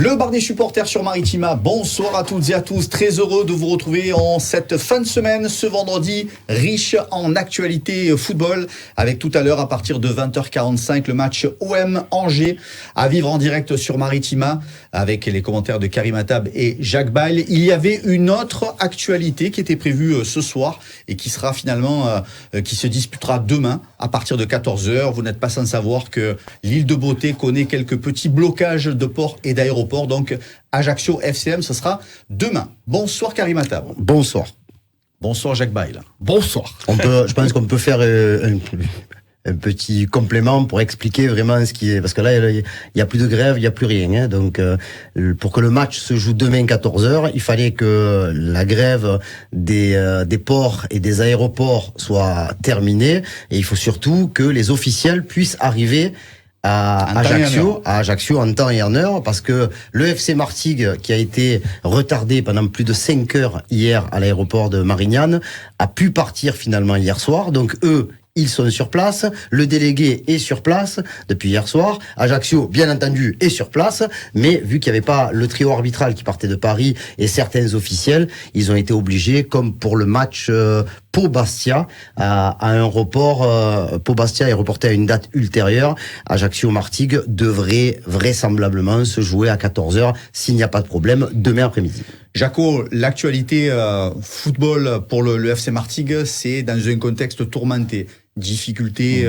Le bar des supporters sur Maritima, bonsoir à toutes et à tous, très heureux de vous retrouver en cette fin de semaine, ce vendredi, riche en actualité football, avec tout à l'heure à partir de 20h45 le match OM Angers, à vivre en direct sur Maritima, avec les commentaires de Karim Attab et Jacques Bail. Il y avait une autre actualité qui était prévue ce soir et qui sera finalement, qui se disputera demain à partir de 14h. Vous n'êtes pas sans savoir que l'île de Beauté connaît quelques petits blocages de ports et d'aéroports. Donc, Ajaccio FCM, ce sera demain. Bonsoir Karim Attab. Bonsoir. Bonsoir Jacques Bail. Bonsoir. Je pense qu'on peut faire un petit complément pour expliquer vraiment ce qui est, parce que là, il y a plus de grève, il y a plus rien, hein. Donc, pour que le match se joue demain 14h, il fallait que la grève des ports et des aéroports soit terminée, et il faut surtout que les officiels puissent arriver à Ajaccio en temps et en heure, parce que le FC Martigues, qui a été retardé pendant plus de 5 heures hier à l'aéroport de Marignane, a pu partir finalement hier soir. Donc eux, ils sont sur place, le délégué est sur place depuis hier soir, Ajaccio, bien entendu, est sur place, mais vu qu'il n'y avait pas le trio arbitral qui partait de Paris et certains officiels, ils ont été obligés, comme pour le match Pau-Bastia, à un report. Pau-Bastia est reporté à une date ultérieure. Ajaccio-Martigues devrait vraisemblablement se jouer à 14h, s'il n'y a pas de problème, demain après-midi. Jaco, l'actualité football pour le FC Martigues, c'est dans un contexte tourmenté. Difficulté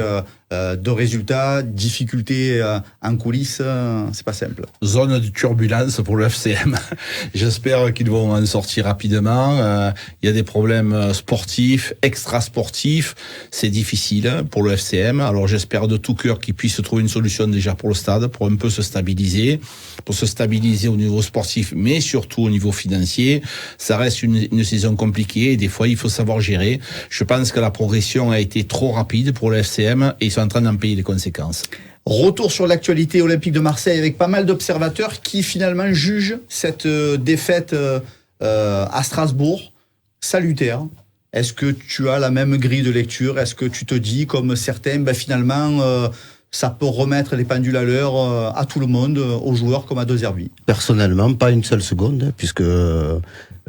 de résultats, difficulté en coulisses, c'est pas simple. Zone de turbulence pour le FCM. J'espère qu'ils vont en sortir rapidement. Il y a des problèmes sportifs, extra-sportifs. C'est difficile pour le FCM. Alors j'espère de tout cœur qu'ils puissent trouver une solution déjà pour le stade, pour un peu se stabiliser au niveau sportif, mais surtout au niveau financier. Ça reste une saison compliquée et des fois il faut savoir gérer. Je pense que la progression a été trop rapide pour le FCM et ils sont en train d'en payer les conséquences. Retour sur l'actualité olympique de Marseille avec pas mal d'observateurs qui finalement jugent cette défaite à Strasbourg salutaire. Est-ce que tu as la même grille de lecture? Est-ce que tu te dis, comme certains, finalement, ça peut remettre les pendules à l'heure à tout le monde, aux joueurs comme à De Zerbi? Personnellement, pas une seule seconde, puisque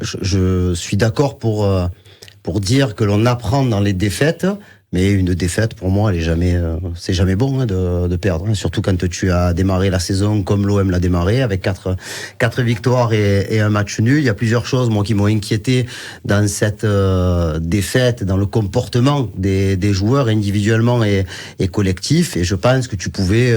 je suis d'accord pour dire que l'on apprend dans les défaites. Mais une défaite, pour moi, c'est jamais bon de perdre. Surtout quand tu as démarré la saison comme l'OM l'a démarré, avec quatre victoires et un match nul. Il y a plusieurs choses, moi, qui m'ont inquiété dans cette défaite, dans le comportement des joueurs individuellement et collectif. Et je pense que tu pouvais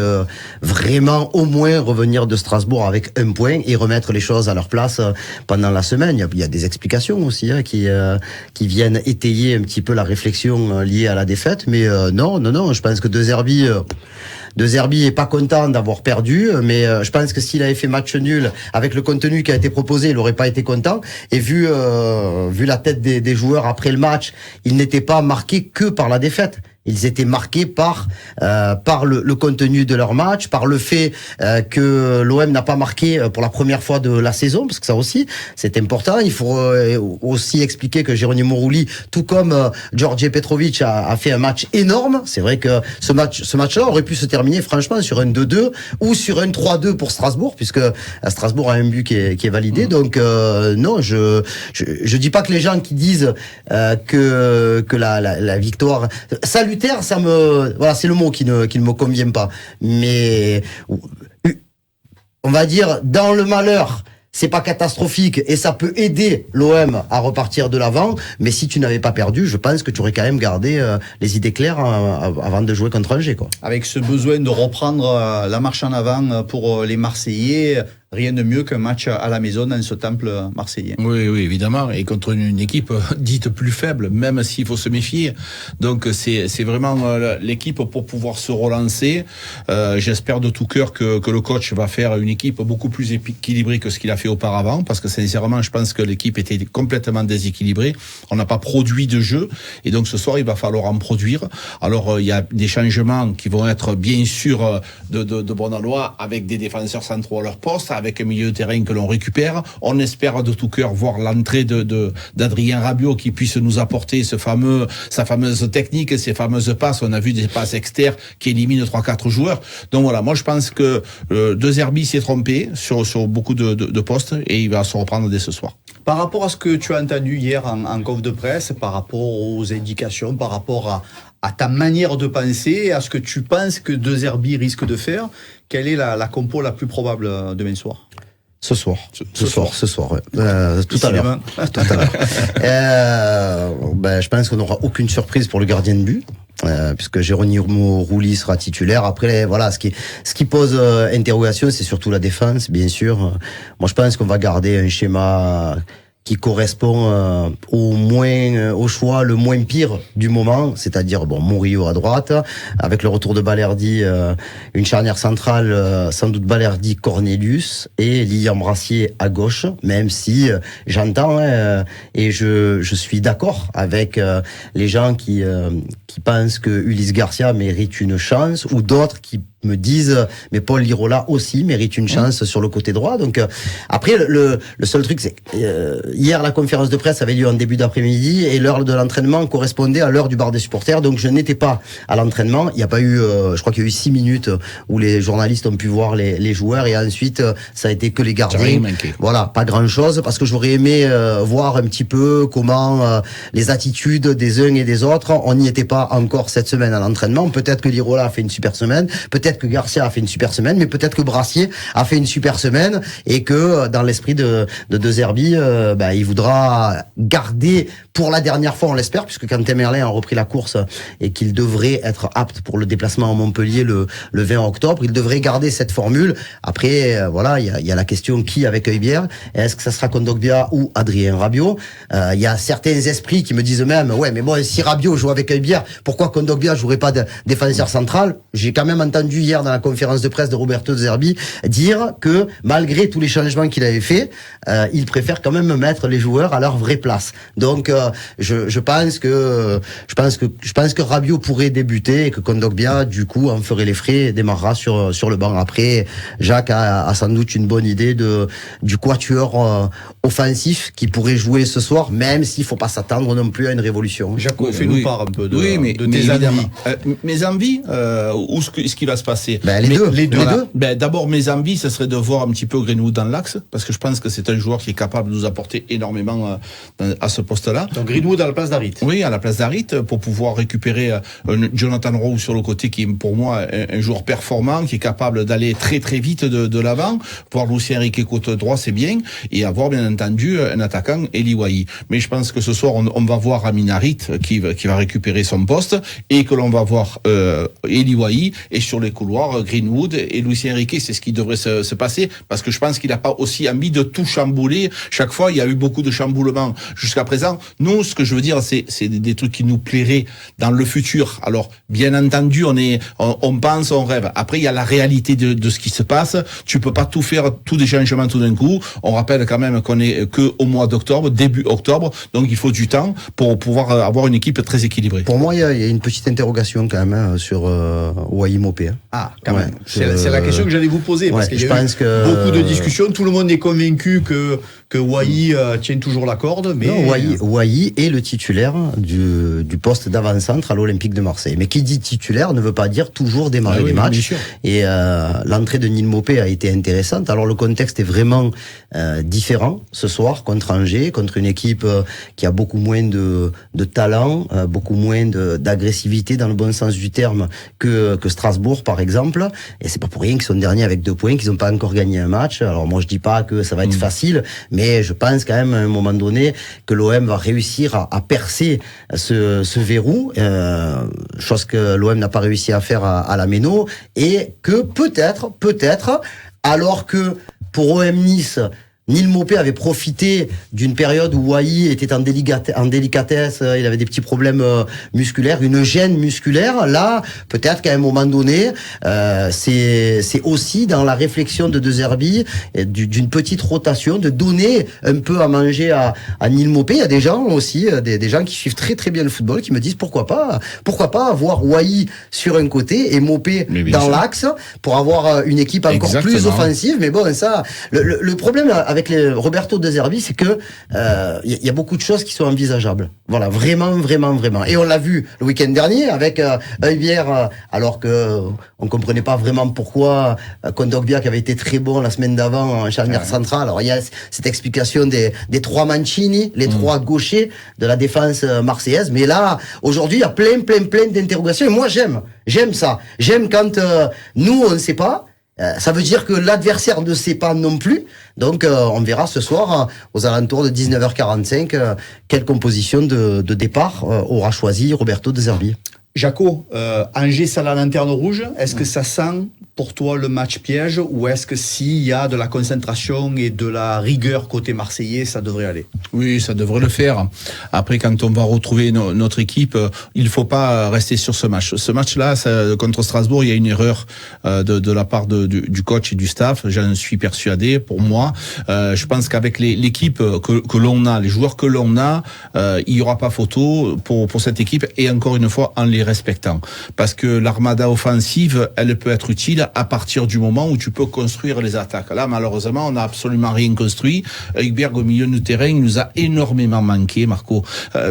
vraiment au moins revenir de Strasbourg avec un point et remettre les choses à leur place pendant la semaine. Il y a des explications aussi qui viennent étayer un petit peu la réflexion liée à la défaite, mais non, je pense que De Zerbi est pas content d'avoir perdu, mais je pense que s'il avait fait match nul avec le contenu qui a été proposé, il aurait pas été content. Et vu la tête des joueurs après le match, ils n'étaient pas marqués que par la défaite. Ils étaient marqués par le contenu de leur match, par le fait que l'OM n'a pas marqué pour la première fois de la saison, parce que ça aussi, c'est important. Il faut aussi expliquer que Geronimo Rulli, tout comme Djordje Petrovic, a fait un match énorme. C'est vrai que ce match-là aurait pu se terminer franchement sur un 2-2 ou sur un 3-2 pour Strasbourg, puisque Strasbourg a un but qui est validé. Donc non, je dis pas que les gens qui disent que la victoire salutaire, c'est le mot qui ne me convient pas. Mais on va dire, dans le malheur, c'est pas catastrophique et ça peut aider l'OM à repartir de l'avant. Mais si tu n'avais pas perdu, je pense que tu aurais quand même gardé les idées claires avant de jouer contre Angers, quoi. Avec ce besoin de reprendre la marche en avant pour les Marseillais, rien de mieux qu'un match à la maison dans ce temple marseillais. Oui, évidemment. Et contre une équipe dite plus faible, même s'il faut se méfier. Donc, c'est vraiment l'équipe pour pouvoir se relancer. J'espère de tout cœur que le coach va faire une équipe beaucoup plus équilibrée que ce qu'il a fait auparavant. Parce que sincèrement, je pense que l'équipe était complètement déséquilibrée. On n'a pas produit de jeu. Et donc, ce soir, il va falloir en produire. Alors, il y a des changements qui vont être bien sûr de bon aloi avec des défenseurs centraux à leur poste, avec un milieu de terrain que l'on récupère. On espère de tout cœur voir l'entrée d'Adrien Rabiot qui puisse nous apporter sa fameuse technique, ses fameuses passes. On a vu des passes externes qui éliminent 3-4 joueurs. Donc voilà, moi je pense que De Zerbi s'est trompé sur beaucoup de postes et il va se reprendre dès ce soir. Par rapport à ce que tu as entendu hier en conf de presse, par rapport aux indications, par rapport à ta manière de penser, à ce que tu penses que De Zerbi risque de faire, quelle est la compo la plus probable demain soir ? Ce soir, ouais. Tout à l'heure. Je pense qu'on n'aura aucune surprise pour le gardien de but. Puisque Geronimo Rulli sera titulaire. Après, voilà, ce qui pose interrogation, c'est surtout la défense, bien sûr. Moi, je pense qu'on va garder un schéma qui correspond au choix le moins pire du moment, c'est-à-dire Murillo à droite, avec le retour de Balerdi, une charnière centrale, sans doute Balerdi, Cornelius et Lilian Brassier à gauche, même si j'entends et je suis d'accord avec les gens qui pensent que Ulysse Garcia mérite une chance, ou d'autres qui me disent mais Paul Lirola aussi mérite une chance sur le côté droit. Donc après le seul truc, c'est hier la conférence de presse avait lieu en début d'après-midi et l'heure de l'entraînement correspondait à l'heure du bar des supporters, donc je n'étais pas à l'entraînement. Il n'y a pas eu je crois qu'il y a eu 6 minutes où les journalistes ont pu voir les joueurs, et ensuite ça a été que les gardiens. Voilà, pas grand chose, parce que j'aurais aimé voir un petit peu comment les attitudes des uns et des autres. On n'y était pas encore cette semaine à l'entraînement. Peut-être que Lirola a fait une super semaine, peut-être que Garcia a fait une super semaine, mais peut-être que Brassier a fait une super semaine, et que dans l'esprit de Zerbi, il voudra garder pour la dernière fois, on l'espère, puisque Quentin Merlin a repris la course et qu'il devrait être apte pour le déplacement à Montpellier le 20 octobre. Il devrait garder cette formule. Après, voilà, il y a la question qui avec Heubière. Est-ce que ça sera Kondogbia ou Adrien Rabiot? Il y a certains esprits qui me disent même, ouais, mais bon, si Rabiot joue avec Heubière, pourquoi Kondogbia jouerait pas de défenseur central? J'ai quand même entendu hier dans la conférence de presse de Roberto De Zerbi dire que malgré tous les changements qu'il avait fait, il préfère quand même mettre les joueurs à leur vraie place. Donc je pense que Rabiot pourrait débuter et que Kondogbia du coup en ferait les frais et démarrera sur le banc. Après, Jacques a sans doute une bonne idée du quatuor offensif qui pourrait jouer ce soir, même s'il faut pas s'attendre non plus à une révolution. Jacques, fais-nous part un peu de tes envies. Mes envies, où ce qui va se passer? Les deux. D'abord, mes envies, ce serait de voir un petit peu Greenwood dans l'axe, parce que je pense que c'est un joueur qui est capable de nous apporter énormément à ce poste-là. Donc Greenwood à la place d'Harit. Oui, à la place d'Harit, pour pouvoir récupérer Jonathan Rowe sur le côté, qui est pour moi un joueur performant, qui est capable d'aller très très vite de l'avant. Voir Lucien Riquet côté droit, c'est bien, et avoir bien entendu un attaquant, Eli Wahi. Mais je pense que ce soir, on va voir Amin Harit qui va récupérer son poste, et que l'on va voir Eli Wahi, et sur les couloirs, Greenwood et Lucien Riquet. C'est ce qui devrait se passer, parce que je pense qu'il n'a pas aussi envie de tout chambouler. Chaque fois, il y a eu beaucoup de chamboulements jusqu'à présent. Nous, ce que je veux dire, c'est des trucs qui nous plairaient dans le futur. Alors, bien entendu, on pense, on rêve. Après, il y a la réalité de ce qui se passe. Tu peux pas tout faire, tous des changements tout d'un coup. On rappelle quand même qu'on est que au mois d'octobre, début octobre. Donc, il faut du temps pour pouvoir avoir une équipe très équilibrée. Pour moi, il y a une petite interrogation quand même sur Wahi Mopé. Ah, quand même. C'est la question que j'allais vous poser, parce qu'il y a beaucoup de discussions. Tout le monde est convaincu que Wahi tient toujours la corde, mais non, Wahi est le titulaire du poste d'avant-centre à l'Olympique de Marseille. Mais qui dit titulaire ne veut pas dire toujours démarrer les matchs. Et l'entrée de Neil Maupay a été intéressante. Alors le contexte est vraiment différent ce soir contre Angers, contre une équipe qui a beaucoup moins de talent, beaucoup moins d'agressivité dans le bon sens du terme que Strasbourg par exemple. Et c'est pas pour rien qu'ils sont derniers avec 2 points, qu'ils n'ont pas encore gagné un match. Alors moi je dis pas que ça va être facile, mais je pense quand même à un moment donné que l'OM va réussir à percer ce verrou, chose que l'OM n'a pas réussi à faire à la Méno, et que peut-être, alors que pour OM Nice, Neil Maupay avait profité d'une période où Wai était en délicatesse, il avait des petits problèmes musculaires, une gêne musculaire. Là, peut-être qu'à un moment donné, c'est aussi dans la réflexion de De Zerbi d'une petite rotation, de donner un peu à manger à Neil Maupay. Il y a des gens aussi, des gens qui suivent très très bien le football, qui me disent pourquoi pas avoir Wai sur un côté et Maupay dans l'axe pour avoir une équipe encore plus offensive. Mais bon, ça, le problème avec Roberto De Zerbi, c'est que y a beaucoup de choses qui sont envisageables. Voilà, vraiment. Et on l'a vu le week-end dernier avec Heubière, alors que on comprenait pas vraiment pourquoi Kondogbia, qui avait été très bon la semaine d'avant en charnière centrale. Alors il y a cette explication des trois Mancini, les trois gauchers de la défense marseillaise. Mais là, aujourd'hui, il y a plein d'interrogations. Et moi, j'aime ça. J'aime quand nous, on ne sait pas. Ça veut dire que l'adversaire ne sait pas non plus. Donc on verra ce soir aux alentours de 19h45 quelle composition de départ aura choisi Roberto De Zerbi. Jaco, Angers, ça la lanterne rouge. Est-ce que ça sent pour toi le match piège, ou est-ce que s'il y a de la concentration et de la rigueur côté marseillais, ça devrait aller? Oui, ça devrait le faire. Après, quand on va retrouver notre équipe, il faut pas rester sur ce match. Ce match-là, contre Strasbourg, il y a une erreur de la part du coach et du staff. J'en suis persuadé. Pour moi, je pense qu'avec l'équipe que l'on a, les joueurs que l'on a, il y aura pas photo pour cette équipe, et encore une fois en les respectant. Parce que l'armada offensive, elle peut être utile à partir du moment où tu peux construire les attaques. Là, malheureusement, on n'a absolument rien construit. Heuberg au milieu du terrain, il nous a énormément manqué, Marco.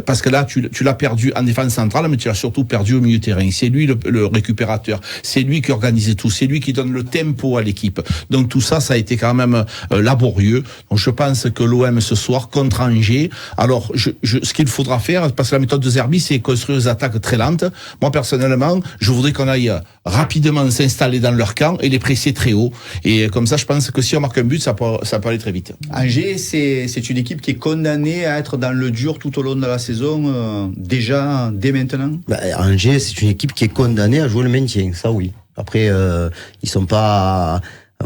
Parce que là, tu l'as perdu en défense centrale, mais tu l'as surtout perdu au milieu du terrain. C'est lui le récupérateur. C'est lui qui organise tout. C'est lui qui donne le tempo à l'équipe. Donc tout ça, ça a été quand même laborieux. Donc je pense que l'OM ce soir contre Angers, alors ce qu'il faudra faire, parce que la méthode de Zerbi, c'est construire des attaques très lentes. Moi, personnellement, je voudrais qu'on aille rapidement s'installer dans leur camp et les presser très haut. Et comme ça, je pense que si on marque un but, ça peut aller très vite. Angers, c'est une équipe qui est condamnée à être dans le dur tout au long de la saison, dès maintenant. Angers, c'est une équipe qui est condamnée à jouer le maintien, ça oui. Après, ils sont pas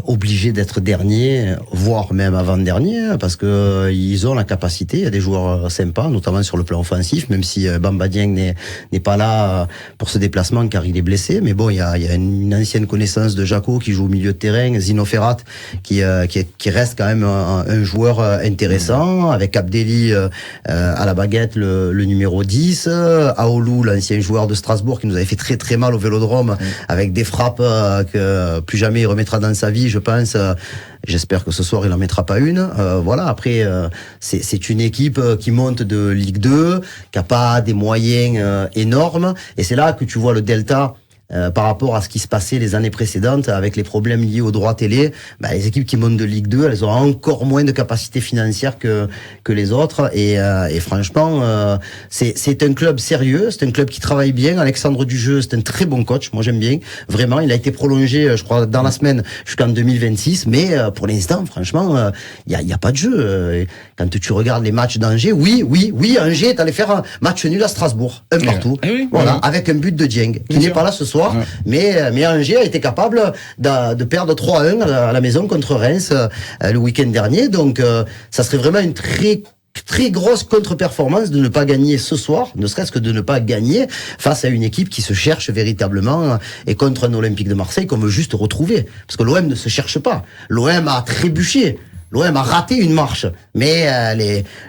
obligés d'être derniers, voire même avant-dernier, parce que ils ont la capacité. Il y a des joueurs sympas, notamment sur le plan offensif, même si Bamba Dieng n'est pas là pour ce déplacement car il est blessé. Mais bon, il y a une ancienne connaissance de Jaco qui joue au milieu de terrain, Zino Ferrat qui reste quand même un joueur intéressant, avec Abdelli à la baguette, le numéro 10, Aoulou, l'ancien joueur de Strasbourg qui nous avait fait très très mal au Vélodrome avec des frappes que plus jamais il remettra dans sa vie, je pense. J'espère que ce soir il en mettra pas une. Voilà. Après, c'est une équipe qui monte de Ligue 2, qui a pas des moyens énormes, et c'est là que tu vois le delta. Par rapport à ce qui se passait les années précédentes avec les problèmes liés aux droits télé, les équipes qui montent de Ligue 2, elles ont encore moins de capacité financière que les autres, et franchement c'est un club sérieux, c'est un club qui travaille bien. Alexandre Dujeu, c'est un très bon coach, moi j'aime bien, vraiment. Il a été prolongé, je crois, dans la semaine jusqu'en 2026, mais pour l'instant, franchement, il y a pas de jeu. Quand tu regardes les matchs d'Angers, oui, Angers est allé faire un match nul à Strasbourg, un partout, voilà, avec un but de Dieng qui n'est pas là ce soir. Mais Angers a été capable de perdre 3-1 à la maison contre Reims le week-end dernier. Donc ça serait vraiment une très grosse contre-performance de ne pas gagner ce soir, ne serait-ce que de ne pas gagner face à une équipe qui se cherche véritablement, et contre un Olympique de Marseille qu'on veut juste retrouver. Parce que l'OM ne se cherche pas. L'OM a trébuché. L'OM a raté une marche, mais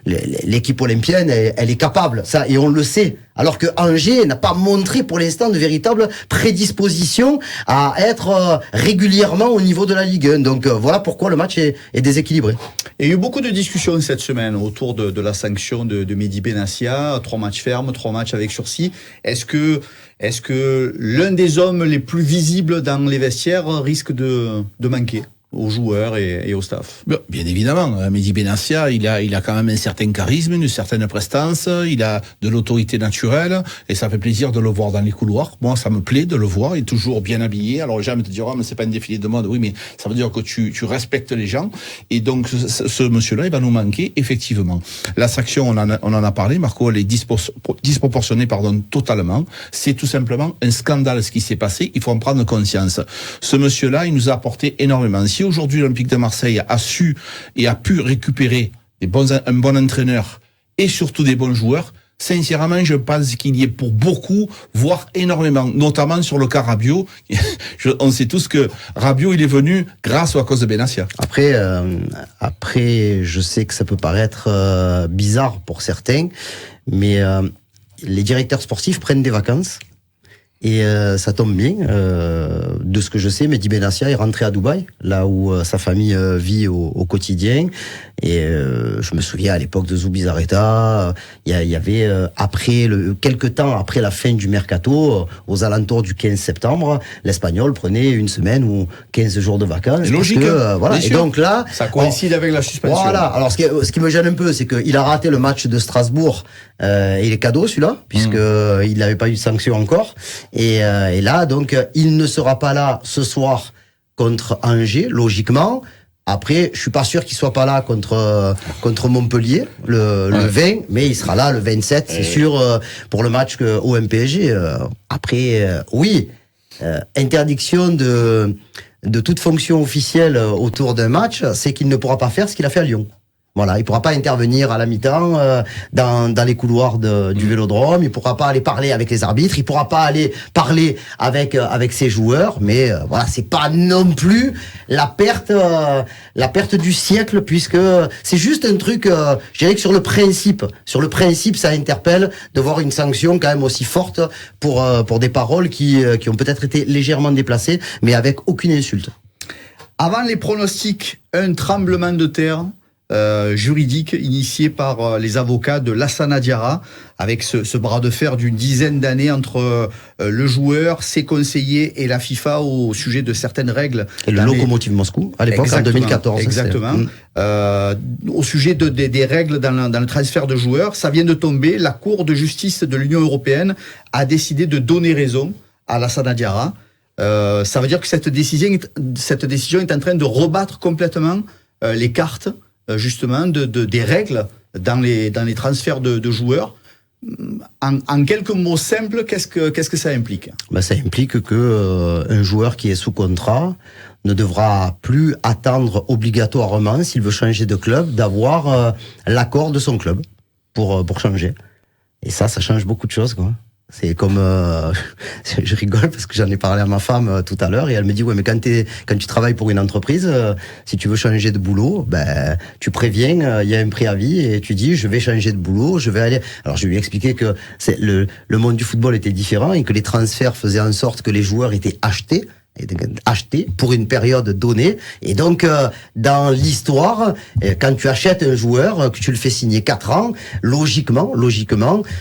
l'équipe olympienne, elle est capable, ça, et on le sait. Alors que Angers n'a pas montré pour l'instant de véritable prédisposition à être régulièrement au niveau de la Ligue 1. Donc voilà pourquoi le match est déséquilibré. Et il y a eu beaucoup de discussions cette semaine autour de la sanction de Mehdi Benassia, 3 matchs fermes, 3 matchs avec sursis. Est-ce que l'un des hommes les plus visibles dans les vestiaires risque de manquer aux joueurs et au staff? Bien évidemment, Mehdi Benassia, il a quand même un certain charisme, une certaine prestance, il a de l'autorité naturelle, et ça fait plaisir de le voir dans les couloirs. Moi, ça me plaît de le voir, il est toujours bien habillé. Alors, jamais te dire, mais c'est pas un défilé de mode. Oui, mais ça veut dire que tu respectes les gens. Et donc, ce monsieur-là, il va nous manquer, effectivement. La sanction, on en a parlé, Marco, elle est disproportionnée, totalement. C'est tout simplement un scandale ce qui s'est passé. Il faut en prendre conscience. Ce monsieur-là, il nous a apporté énormément. Si si aujourd'hui l'Olympique de Marseille a su et a pu récupérer un bon entraîneur et surtout des bons joueurs, sincèrement, je pense qu'il y est pour beaucoup, voire énormément, notamment sur le cas Rabiot. On sait tous que Rabiot, il est venu grâce ou à cause de Benassia. Après, je sais que ça peut paraître bizarre pour certains, mais les directeurs sportifs prennent des vacances. Et ça tombe bien, de ce que je sais, Mehdi Benassia est rentré à Dubaï, là où sa famille vit au quotidien. Et je me souviens à l'époque de Zubizarreta, il y avait quelques temps après la fin du mercato, aux alentours du 15 septembre, l'Espagnol prenait une semaine ou 15 jours de vacances. C'est logique. Voilà. Et donc là, ça coïncide avec la suspension. Voilà. Alors ce qui me gêne un peu, c'est qu'il a raté le match de Strasbourg. Il est cadeau celui-là, puisque il n'avait pas eu de sanction encore. Et là, donc, il ne sera pas là ce soir contre Angers, logiquement. Après, je suis pas sûr qu'il soit pas là contre Montpellier le 20, mais il sera là le 27, c'est sûr, pour le match au MPSG. Après, oui, interdiction de toute fonction officielle autour d'un match, c'est qu'il ne pourra pas faire ce qu'il a fait à Lyon. Voilà, il pourra pas intervenir à la mi-temps dans les couloirs du Vélodrome, il pourra pas aller parler avec les arbitres, il pourra pas aller parler avec ses joueurs, mais voilà, c'est pas non plus la perte du siècle, puisque c'est juste un truc, je dirais que sur le principe ça interpelle de voir une sanction quand même aussi forte pour des paroles qui ont peut-être été légèrement déplacées, mais avec aucune insulte. Avant les pronostics, un tremblement de terre juridique initié par les avocats de Lassana Diarra, avec ce bras de fer d'une dizaine d'années entre le joueur, ses conseillers et la FIFA au sujet de certaines règles. Et le Lokomotiv Moscou, à l'époque, en 2014. Exactement. Au sujet des règles dans le transfert de joueurs, ça vient de tomber. La Cour de justice de l'Union européenne a décidé de donner raison à Lassana Diarra. Ça veut dire que cette décision est en train de rebattre complètement les cartes justement des règles dans les transferts de joueurs. En quelques mots simples, qu'est-ce que ça implique ? Ça implique que un joueur qui est sous contrat ne devra plus attendre obligatoirement, s'il veut changer de club, d'avoir l'accord de son club pour changer. Et ça change beaucoup de choses, quoi. C'est comme, je rigole parce que j'en ai parlé à ma femme tout à l'heure et elle me dit ouais mais quand tu travailles pour une entreprise, si tu veux changer de boulot, tu préviens, il y a un préavis et tu dis je vais changer de boulot, je vais aller. Alors je lui ai expliqué que le monde du football était différent et que les transferts faisaient en sorte que les joueurs étaient achetés pour une période donnée. Et donc, dans l'histoire, quand tu achètes un joueur, que tu le fais signer 4 ans, logiquement,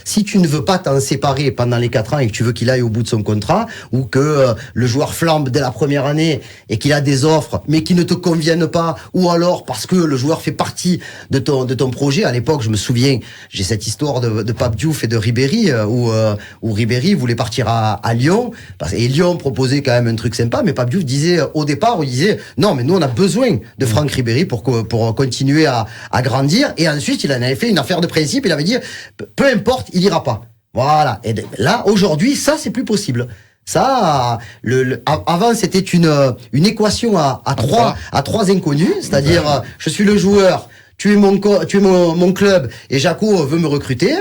si tu ne veux pas t'en séparer pendant les 4 ans et que tu veux qu'il aille au bout de son contrat, ou que le joueur flambe dès la première année et qu'il a des offres, mais qui ne te conviennent pas, ou alors parce que le joueur fait partie de ton projet. À l'époque, je me souviens, j'ai cette histoire de Pape Diouf et de Ribéry, où Ribéry voulait partir à Lyon, et Lyon proposait quand même un truc sympa, mais Pape Diouf disait au départ, il disait non mais nous on a besoin de Franck Ribéry pour continuer à grandir, et ensuite il en avait fait une affaire de principe, il avait dit peu importe, il ira pas. Voilà. Et là aujourd'hui ça c'est plus possible. Ça, avant c'était une équation à trois inconnus, c'est-à-dire je suis le joueur, tu es mon club et Jaco veut me recruter,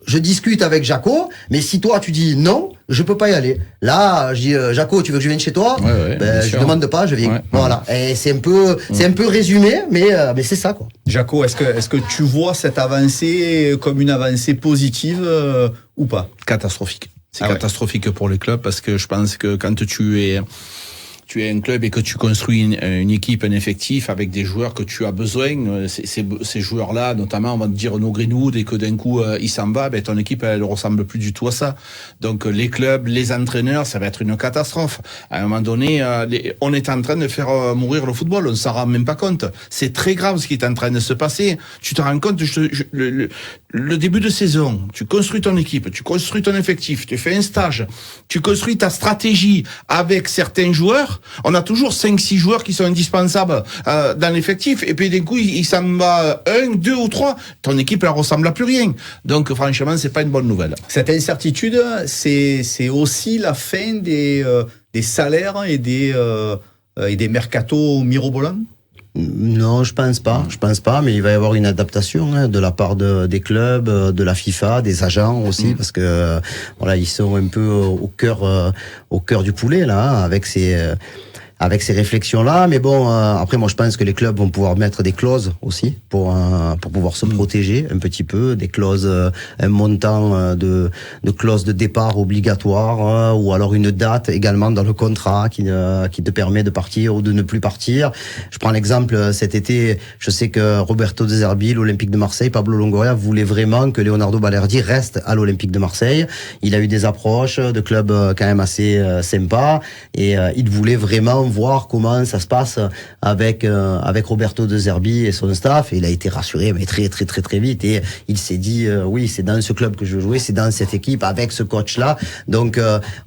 je discute avec Jaco, mais si toi tu dis non, je peux pas y aller. Là, je dis Jaco, tu veux que je vienne chez toi ? Je demande pas, je viens. Voilà. Et c'est un peu résumé, mais c'est ça quoi. Jaco, est-ce que tu vois cette avancée comme une avancée positive ou pas ? Catastrophique. C'est catastrophique pour les clubs parce que je pense que quand tu es un club et que tu construis une équipe, un effectif avec des joueurs que tu as besoin, ces joueurs-là, notamment on va te dire no Greenwood, et que d'un coup il s'en va, ton équipe elle ressemble plus du tout à ça. Donc les clubs, les entraîneurs, ça va être une catastrophe. À un moment donné, on est en train de faire mourir le football, on ne s'en rend même pas compte. C'est très grave ce qui est en train de se passer. Tu te rends compte, le début de saison, tu construis ton équipe, tu construis ton effectif, tu fais un stage, tu construis ta stratégie avec certains joueurs. On a toujours 5-6 joueurs qui sont indispensables dans l'effectif, et puis d'un coup il s'en va 1, 2 ou 3, ton équipe elle ressemble à plus rien. Donc franchement c'est pas une bonne nouvelle. Cette incertitude, c'est aussi la fin des salaires et des et des mercatos mirobolants? Non, je pense pas, mais il va y avoir une adaptation de la part des clubs, de la FIFA, des agents aussi, parce que voilà, ils sont un peu au cœur du poulet là, avec ces réflexions-là. Mais bon, après, moi, je pense que les clubs vont pouvoir mettre des clauses aussi pour pouvoir se protéger un petit peu, des clauses, un montant de clauses de départ obligatoire, ou alors une date également dans le contrat qui te permet de partir ou de ne plus partir. Je prends l'exemple cet été. Je sais que Roberto De Zerbi, l'Olympique de Marseille, Pablo Longoria voulait vraiment que Leonardo Balerdi reste à l'Olympique de Marseille. Il a eu des approches de clubs quand même assez sympas, et il voulait vraiment voir comment ça se passe avec Roberto De Zerbi et son staff, et il a été rassuré mais très très très très vite, et il s'est dit oui, c'est dans ce club que je veux jouer, c'est dans cette équipe avec ce coach là. Donc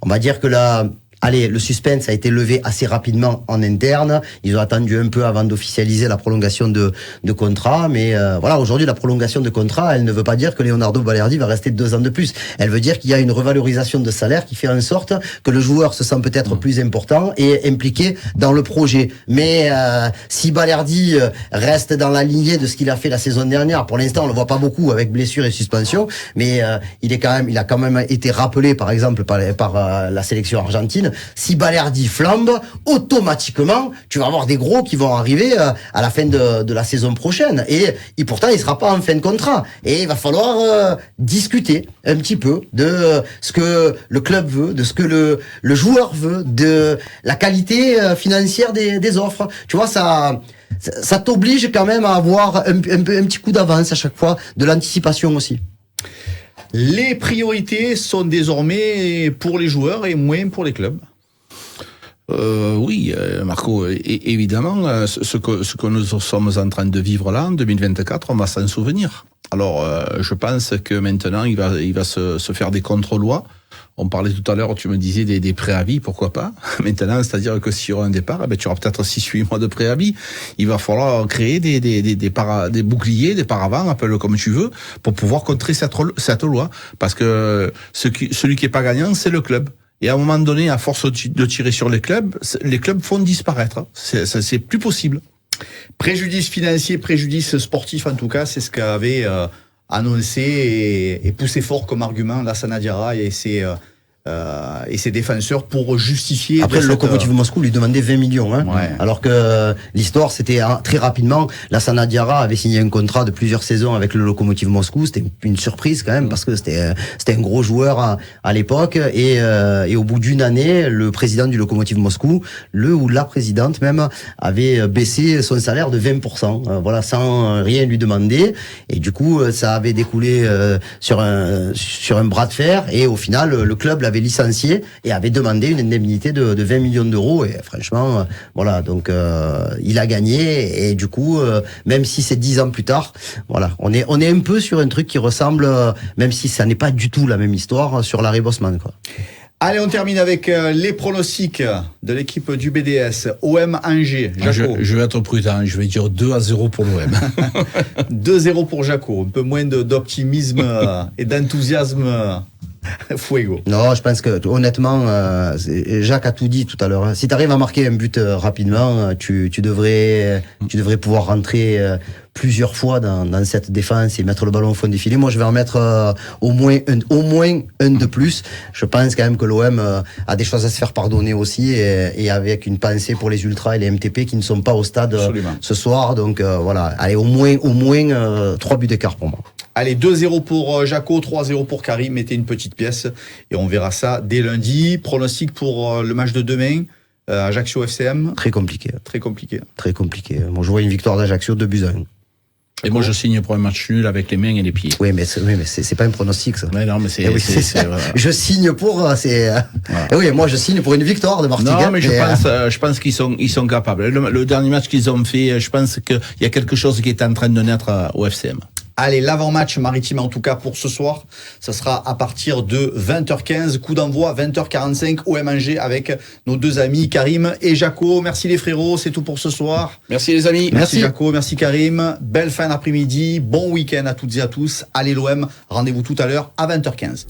on va dire que là, allez, le suspense a été levé assez rapidement en interne. Ils ont attendu un peu avant d'officialiser la prolongation de contrat. Mais voilà, aujourd'hui, la prolongation de contrat, elle ne veut pas dire que Leonardo Balerdi va rester 2 ans de plus. Elle veut dire qu'il y a une revalorisation de salaire qui fait en sorte que le joueur se sent peut-être plus important et impliqué dans le projet. Mais si Balerdi reste dans la lignée de ce qu'il a fait la saison dernière, pour l'instant, on le voit pas beaucoup avec blessure et suspension, mais il a quand même été rappelé, par exemple, par la sélection argentine. Si Balerdi flambe, automatiquement, tu vas avoir des gros qui vont arriver à la fin de la saison prochaine. Et pourtant, il sera pas en fin de contrat. Et il va falloir discuter un petit peu de ce que le club veut, de ce que le joueur veut, de la qualité financière des offres. Tu vois, ça t'oblige quand même à avoir un petit coup d'avance à chaque fois, de l'anticipation aussi. Les priorités sont désormais pour les joueurs et moins pour les clubs. Oui, Marco, évidemment, ce que nous sommes en train de vivre là, en 2024, on va s'en souvenir. Alors, je pense que maintenant, il va se faire des contre-lois. On parlait tout à l'heure, tu me disais des préavis, pourquoi pas. Maintenant, c'est-à-dire que s'il y aura un départ, tu auras peut-être 6-8 mois de préavis. Il va falloir créer des boucliers, des paravents, appelle-le comme tu veux, pour pouvoir contrer cette loi. Parce que celui qui est pas gagnant, c'est le club. Et à un moment donné, à force de tirer sur les clubs font disparaître. C'est plus possible. Préjudice financier, préjudice sportif, en tout cas, c'est ce qu'avait annoncé et poussé fort comme argument Lassana Diarra et ses défenseurs pour justifier. Après, le Lokomotiv Moscou lui demandait 20 millions, hein. Ouais. Alors que l'histoire, c'était très rapidement, Lassana Diarra avait signé un contrat de plusieurs saisons avec le Lokomotiv Moscou. C'était une surprise quand même, parce que c'était un gros joueur à l'époque, et au bout d'une année, le président du Lokomotiv Moscou, ou la présidente même, avait baissé son salaire de 20%, voilà, sans rien lui demander, et du coup, ça avait découlé sur un bras de fer, et au final, le club l'avait licencié et avait demandé une indemnité de 20 millions d'euros, et franchement, voilà, donc il a gagné, et du coup, même si c'est 10 ans plus tard, voilà, on est un peu sur un truc qui ressemble, même si ça n'est pas du tout la même histoire, sur Larry Bosman, quoi. Allez, on termine avec les pronostics de l'équipe du BDS. OM Angers. Jaco. Je vais être prudent, je vais dire 2-0 pour l'OM. 2-0 pour Jaco. Un peu moins d'optimisme et d'enthousiasme. Fuego. Non, je pense que honnêtement, Jacques a tout dit tout à l'heure. Si tu arrives à marquer un but rapidement, tu devrais pouvoir rentrer plusieurs fois dans cette défense et mettre le ballon au fond des filets. Moi, je vais en mettre au moins un de plus. Je pense quand même que l'OM a des choses à se faire pardonner aussi, et avec une pensée pour les Ultras et les MTP qui ne sont pas au stade ce soir. Donc voilà, allez, au moins 3 buts d'écart pour moi. Allez, 2-0 pour Jaco, 3-0 pour Karim. Mettez une petite pièce et on verra ça dès lundi. Pronostic pour le match de demain, Ajaccio FCM. Très compliqué. Très compliqué. Très compliqué. Moi, je vois une victoire d'Ajaccio 2-1. Et moi, je signe pour un match nul avec les mains et les pieds. Oui, mais c'est pas un pronostic, ça. Mais non, mais c'est voilà. Je signe pour, oui, moi, je signe pour une victoire de Martigues. Non, mais je pense qu'ils sont capables. Le dernier match qu'ils ont fait, je pense qu'il y a quelque chose qui est en train de naître au FCM. Allez, l'avant-match maritime en tout cas pour ce soir, ça sera à partir de 20h15, coup d'envoi 20h45 OM Angers avec nos deux amis Karim et Jaco. Merci les frérots, c'est tout pour ce soir. Merci les amis. Merci Jaco, merci Karim. Belle fin d'après-midi, bon week-end à toutes et à tous. Allez l'OM, rendez-vous tout à l'heure à 20h15.